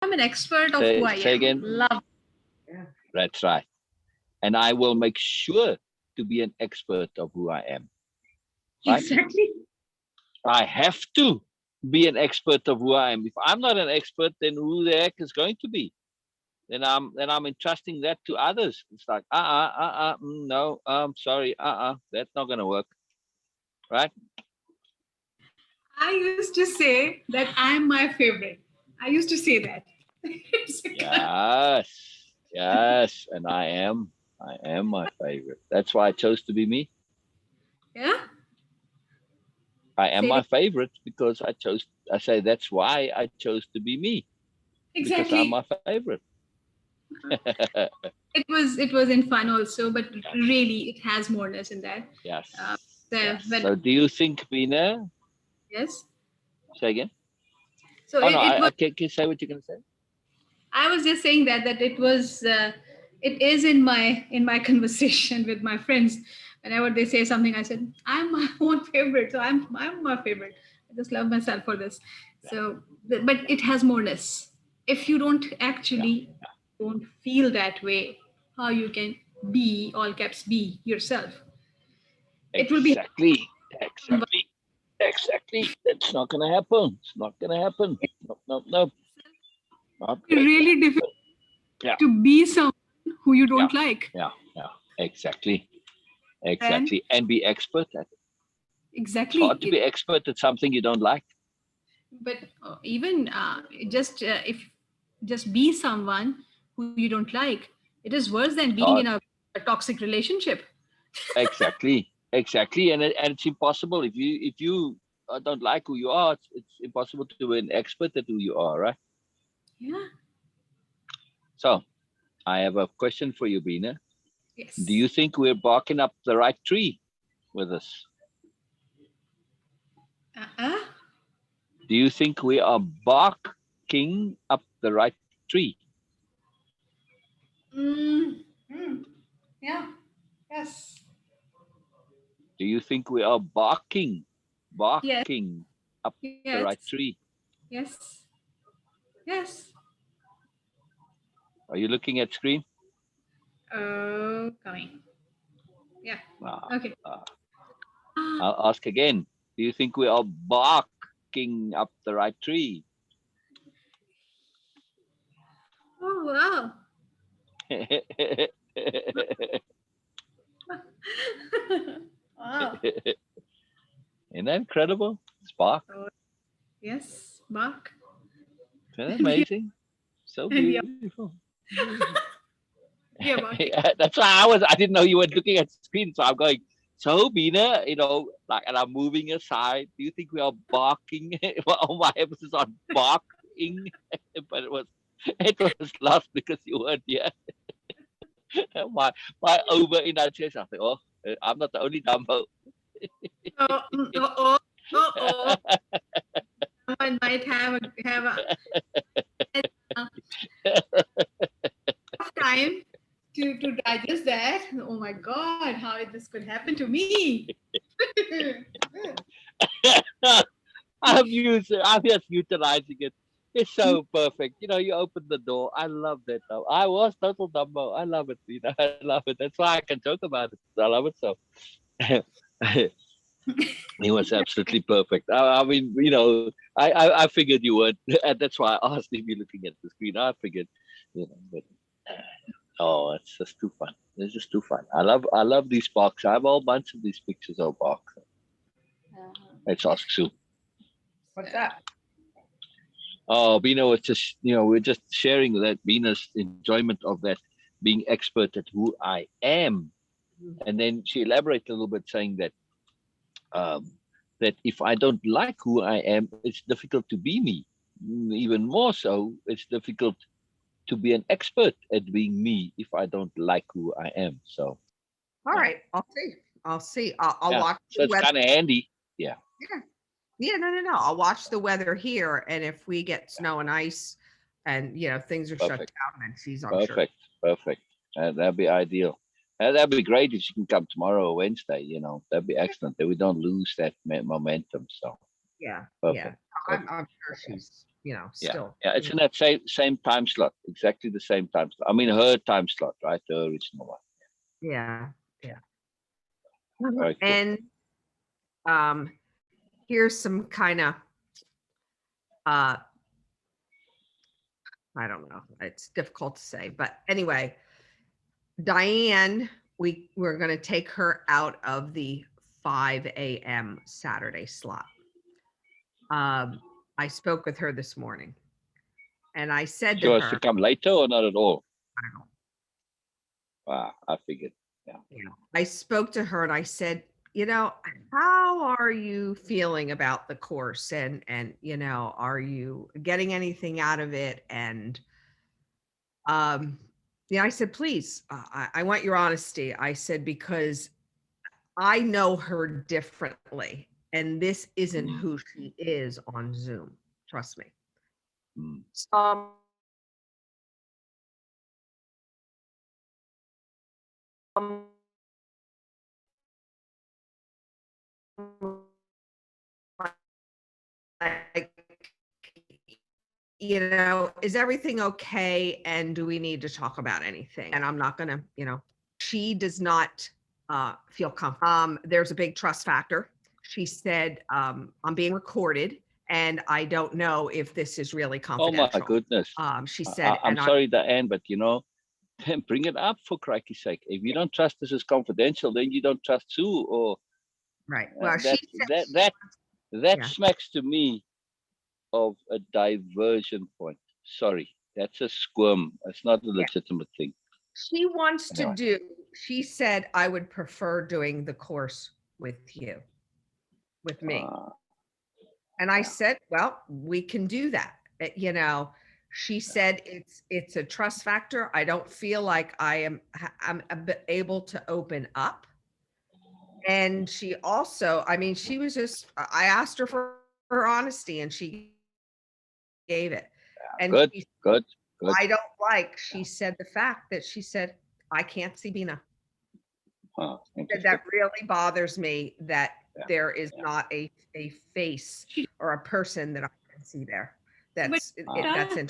I'm an expert of who I Say am. again. Love. Yeah. That's right. And I will make sure to be an expert of who I am. Right? Exactly. I have to be an expert of who I am. If I'm not an expert, then who the heck is going to be? Then I'm entrusting that to others. It's like no, sorry, that's not gonna work, right? I used to say that I'm my favorite. I used to say that. It's because- Yes, and I am my favorite. That's why I chose to be me. yeah. I am Say my it favorite because I chose. I say that's why I chose to be me because I'm exactly. my favorite. It was in fun also, but really it has moreness in that. Yes, Uh, yes. when So, do you think, Beena? yes, Say again. so Oh no, it was. I can say what you're gonna say. I was just saying that it was. It is in my conversation with my friends. Whenever they say something, I said I'm my own favorite. So I'm my favorite. I just love myself for this. So, but it has moreness. If you don't Yeah, actually don't feel that way, how you can be all caps be yourself? It will be exactly, exactly, exactly. It's not gonna happen. It's not gonna happen. No, no, no, not going to really difficult happen. Yeah, to be someone who you yeah, don't like. yeah, yeah. Exactly, And exactly. And be expert at it. It's exactly, hard to be expert at something you don't like. but even just if just be someone who you don't like, it is worse than It's being in hard. a toxic relationship. Exactly, exactly. And it's impossible if you don't like who you are. It's impossible to be an expert at who you are, right? Yeah. So I have a question for you, Beena. Do Yes. you think we're barking up the right tree with this? Uh-uh. Do you think we are barking up the right tree? Mm. Mm. Yeah. Yes. Do you think we are Yes. barking up the right Yes. tree? Yes. Yes. Are you looking at screen? Oh, coming. Yeah. Ah, Okay. ah. Ah. I'll ask again. Do you think we are barking up the right tree? Oh wow. Wow. Isn't that incredible? Spark. Oh, yes. Mark. Isn't that And we are, amazing? So and we are, beautiful. we are barking. That's why I didn't know you were looking at screen. So I'm going, so Beena, like, and I'm moving aside. Do you think we are barking? Well, my emphasis on barking, but it was lost because you weren't here. My over enunciation. I think, oh, I'm not the only Dumbo. Oh, oh, oh, oh. Someone might have a uh, tough time to digest that. Oh my God, how this could happen to me? I'm just utilizing it. It's so perfect. You open the door. I love that though. I was total Dumbo. I love it. I love it. That's why I can joke about it. I love it so. He was absolutely perfect. I mean, I figured you would, and that's why I asked if you're looking at the screen. I figured, but oh, it's just too fun. It's just too fun. I love these box. I have a whole bunch of these pictures of box. Let's ask Sue. What's that? Oh, Beena was just, we're just sharing that Beena's enjoyment of that being expert at who I am. And then she elaborated a little bit saying um, that if I don't like who I am, it's difficult to be me. Even more so, it's difficult to be an expert at being me if I don't like who I am. So, All yeah. right. I'll see. I'll see. I'll Yeah. watch So the it's weather. kind of handy. Yeah. Yeah. Yeah. No, no, no. I'll watch the weather here. And if we get snow and ice and, things are shut Perfect. down, then she's, I'm sure. Perfect. Perfect. That'd be ideal. That'd be great if she can come tomorrow or Wednesday. That'd be excellent. That we don't lose that momentum. So Yeah. perfect. Yeah. I'm Perfect. sure Okay. she's, still. Yeah, it's in that same time slot, exactly the same time slot. I mean, her time slot, right? The original one. Yeah. Very cool. And here's some kind of I don't know. It's difficult to say, but anyway, Diane, we're going to take her out of the 5 a.m. Saturday slot. I spoke with her this morning, and I said She to wants her, to come later or not at all? I don't know. Wow, I figured. Yeah. I spoke to her and I said, how are you feeling about the course? And are you getting anything out of it? And I said, please, I want your honesty. I said, because I know her differently, and this isn't who she is on Zoom. Trust me. Mm. Like, is everything okay? And do we need to talk about anything? And I'm not going to, she does not feel comfortable. There's a big trust factor. She said, I'm being recorded and I don't know if this is really confidential. Oh my goodness. She said, I'm sorry, Diane, but bring it up for crikey's sake. If you don't trust this is confidential, then you don't trust Sue or right. Well, that smacks to me of a diversion point. Sorry, that's a squirm. It's not a legitimate thing. She wants to do. She said, I would prefer doing the course with you, with me. And I said, well, we can do that. She said it's a trust factor. I don't feel like I'm able to open up. And she also, she was just, I asked her for her honesty and she gave it. And good. I don't like, she said the fact that she said, I can't see Beena. That really bothers me that there is not a face or a person that I can see there. That's interesting.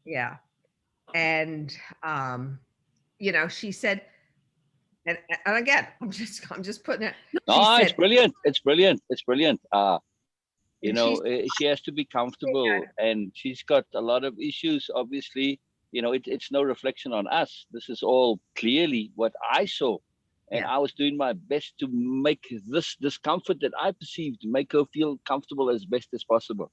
Yeah. And she said, and again, I'm just putting it. No, it's brilliant. It's brilliant. She has to be comfortable, and she's got a lot of issues. Obviously, it's no reflection on us. This is all clearly what I saw. And I was doing my best to make this discomfort that I perceived, make her feel comfortable as best as possible.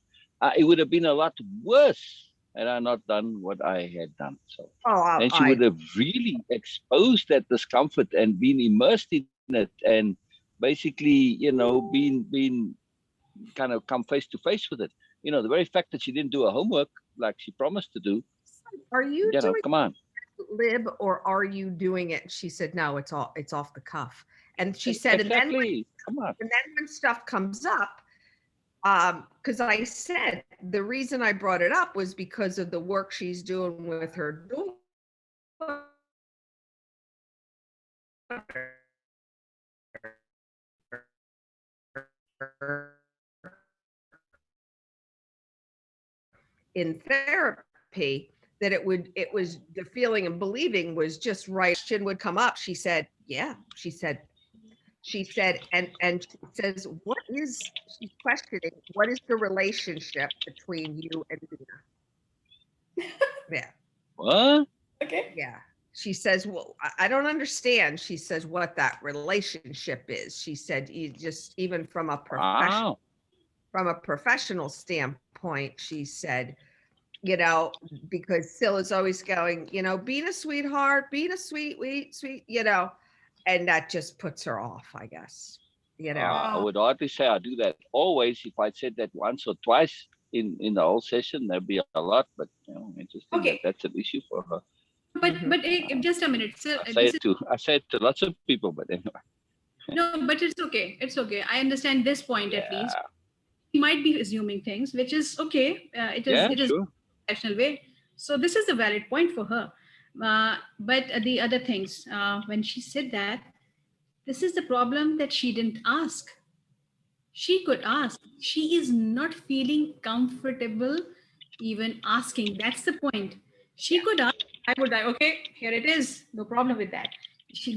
It would have been a lot worse had I not done what I had done. So then she would have really exposed that discomfort and been immersed in it, and basically, been kind of come face to face with it. The very fact that she didn't do her homework like she promised to do. Are you doing come on. Lib, or are you doing it? She said, no, it's off the cuff. And she said, exactly. And then when stuff comes up, because I said the reason I brought it up was because of the work she's doing with her daughter. In therapy, that it was the feeling and believing was just right. Question would come up. She said, yeah. She said, and she says, she's questioning, what is the relationship between you and Beena? Yeah. What? Okay. Yeah. She says, well, I don't understand. She says what that relationship is. She said, you just, even from a professional standpoint, she said, because Syl is always going, Beena, sweetheart, Beena, sweet, and that just puts her off, I guess. I would hardly say I do that always. If I said that once or twice in the whole session, there'd be a lot, but interesting that's an issue for her. But just a minute. So, I say it to lots of people, but anyway. No, but it's okay. It's okay. I understand this point at least. He might be assuming things, which is okay. It is sure. Professional way. So this is a valid point for her. But the other things, when she said that, this is the problem that she didn't ask. She could ask. She is not feeling comfortable even asking. That's the point. She could ask. I would like, okay, here it is. No problem with that.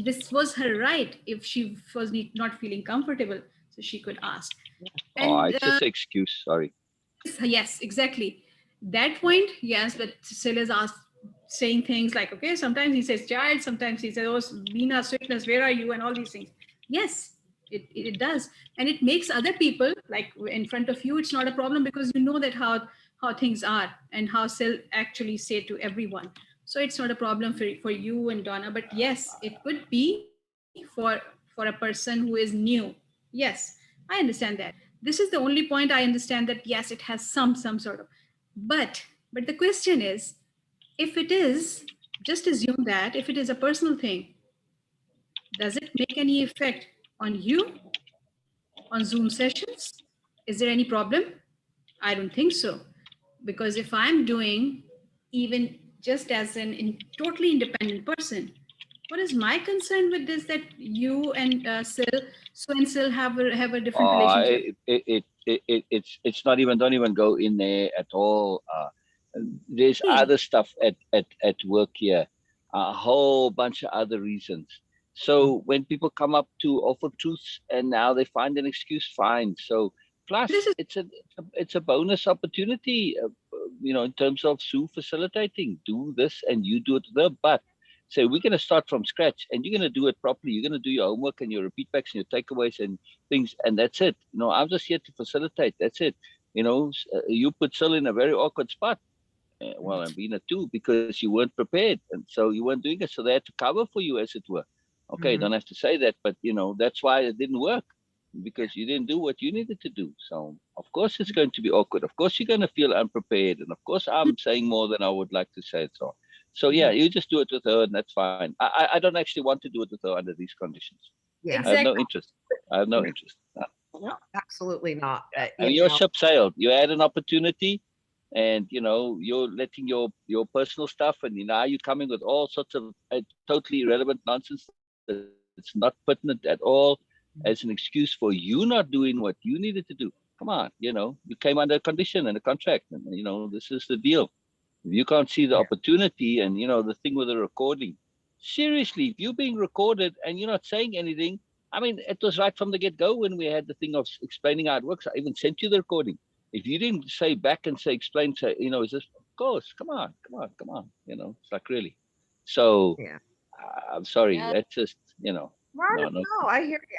This was her right if she was not feeling comfortable. So she could ask. Oh, And it's just an excuse. Sorry. yes, exactly. That point, yes, but Sil is asked saying things like, okay, sometimes he says child, sometimes he says, oh, Beena, sweetness, where are you? And all these things. Yes, it does. And it makes other people, like in front of you, it's not a problem because you know that how things are and how Sil actually say to everyone. So it's not a problem for you and Donna. But yes, it could be for a person who is new. Yes, I understand that. This is the only point I understand that yes, it has some sort of. But the question is, if it is, just assume that if it is a personal thing, does it make any effect on you on Zoom sessions? Is there any problem? I don't think so. Because if I'm doing even just as an totally independent person, what is my concern with this that you and so and Sil have a different relationship? It's not even, don't even go in there at all. There's other stuff at work here, a whole bunch of other reasons. So when people come up to offer truths and now they find an excuse, fine. So plus This is it's a bonus opportunity, in terms of Sue facilitating, do this and you do it there. But say we're going to start from scratch and you're going to do it properly. You're going to do your homework and your repeat backs and your takeaways and things, and that's it. I'm just here to facilitate. That's it. You put Sil in a very awkward spot. Well, and Beena too, because you weren't prepared, and so you weren't doing it. So they had to cover for you, as it were. Okay, don't have to say that, but that's why it didn't work, because you didn't do what you needed to do. So of course it's going to be awkward. Of course you're going to feel unprepared, and of course I'm saying more than I would like to say. So yeah, you just do it with her, and that's fine. I don't actually want to do it with her under these conditions. Yeah. I have no exactly. interest. I have no interest. No, absolutely not. I mean, your ship sailed. You had an opportunity, and you're letting your personal stuff, and now you're coming with all sorts of totally irrelevant nonsense that's not pertinent at all, as an excuse for you not doing what you needed to do. Come on, you came under a condition and a contract, and this is the deal. If you can't see the Yeah. opportunity, and the thing with the recording, seriously, if you're being recorded and you're not saying anything, I mean, it was right from the get-go when we had the thing of explaining how it works. I even sent you the recording. If you didn't say back and explain, is this, of course, come on, it's like, really. So Yeah. I'm sorry, Yeah. that's just, Well, no. no, I hear you.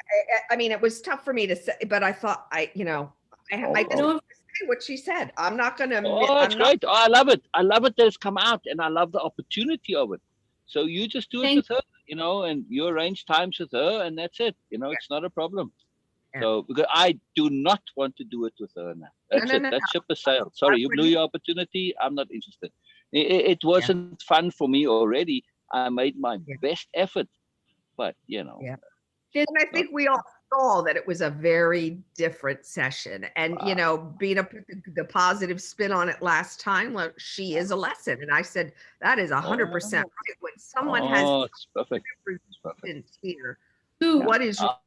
I mean, it was tough for me to say, but I thought I just Oh, wanted to say what she said. I'm not going to admit, oh, it's I'm not. great. Oh, I love it. I love it that it's come out, and I love the opportunity of it. So you just do it Thank with her, and you arrange times with her, and that's it. It's not a problem. Yeah. So because I do not want to do it with her now. No, That's no, it. no, That no. ship has sailed. I Sorry, you blew wouldn't. your opportunity. I'm not interested. It Yeah. wasn't fun for me already. I made my Yeah. best effort, but Yeah. you. And I not. think we all saw that it was a very different session. And, Bina put the positive spin on it last time. Well, she is a lesson. And I said, that is 100% Oh, right. When someone has oh, it's perfect. It's perfect. resistance here, Two. what is Ah,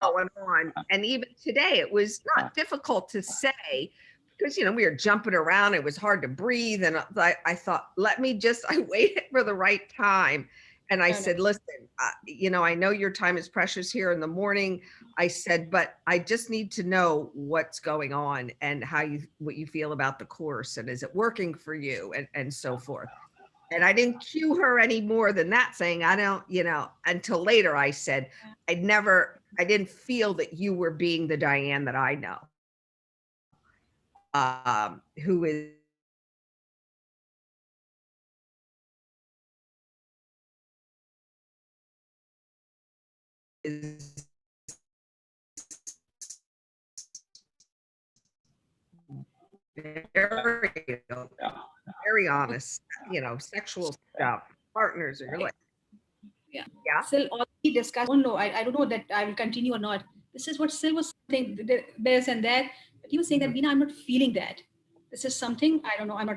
going on? And even today, it was ah, not difficult to say because, we were jumping around. It was hard to breathe. And I thought, I waited for the right time. And I No, no. said, listen, I know your time is precious here in the morning. I said, but I just need to know what's going on and what you feel about the course. And is it working for you? And so forth. And I didn't cue her any more than that, saying, I don't, until later I said, I didn't feel that you were being the Diane that I know, who is very, yeah. very honest, sexual stuff, partners, or like, Yeah. yeah, Sil already discussed. Oh no, I don't know that I will continue or not. This is what Sil was saying, this and that. But he was saying that, Beena, I'm not feeling that. This is something, I don't know, I'm not